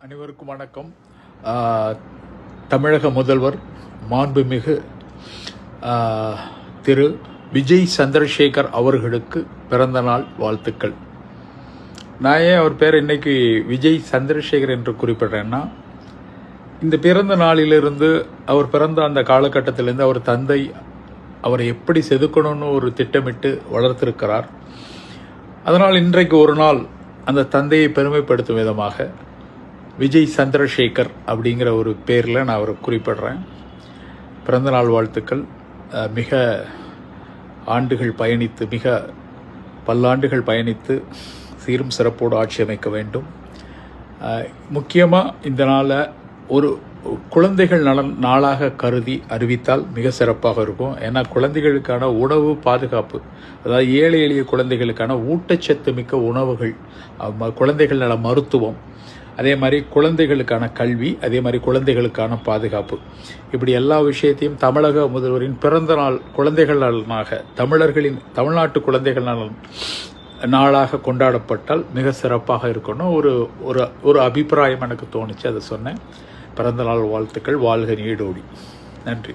அனைவருக்கும் வணக்கம். தமிழக முதல்வர் மாண்புமிகு திரு விஜய் சந்திரசேகர் அவர்களுக்கு பிறந்தநாள் வாழ்த்துக்கள். நான் ஏன் அவர் பேர் இன்னைக்கு விஜய் சந்திரசேகர் என்று குறிப்பிட்றேன்னா, இந்த பிறந்த நாளிலிருந்து அவர் பிறந்த அந்த காலகட்டத்திலிருந்து அவர் தந்தை அவரை எப்படி செதுக்கணும்னு ஒரு திட்டமிட்டு வளர்த்திருக்கிறார். அதனால் இன்றைக்கு ஒரு நாள் அந்த தந்தையை பெருமைப்படுத்தும் விதமாக விஜய் சந்திரசேகர் அப்படிங்கிற ஒரு பேரில் நான் அவரை குறிப்பிடுறேன். பிறந்தநாள் வாழ்த்துக்கள். மிக ஆண்டுகள் பயணித்து, மிக பல்லாண்டுகள் பயணித்து சீரும் சிறப்போடு ஆட்சி அமைக்க வேண்டும். முக்கியமாக இந்த நாளை ஒரு குழந்தைகள் நலன் நாளாக கருதி அறிவித்தால் மிக சிறப்பாக இருக்கும். ஏன்னா குழந்தைகளுக்கான உணவு பாதுகாப்பு, அதாவது ஏழை எளிய குழந்தைகளுக்கான ஊட்டச்சத்து மிக்க உணவுகள், குழந்தைகள் நல மருத்துவம், அதே மாதிரி குழந்தைகளுக்கான கல்வி, அதே மாதிரி குழந்தைகளுக்கான பாதுகாப்பு, இப்படி எல்லா விஷயத்தையும் தமிழக முதல்வரின் பிறந்த நாள் குழந்தைகள் நலனாக, தமிழ்நாட்டு குழந்தைகள் நலன் நாளாக கொண்டாடப்பட்டால் மிக சிறப்பாக இருக்கணும். ஒரு அபிப்பிராயம் எனக்கு தோணுச்சு, அதை சொன்னேன். பிறந்தநாள் வாழ்த்துக்கள். வாழ்க நீடோடி. நன்றி.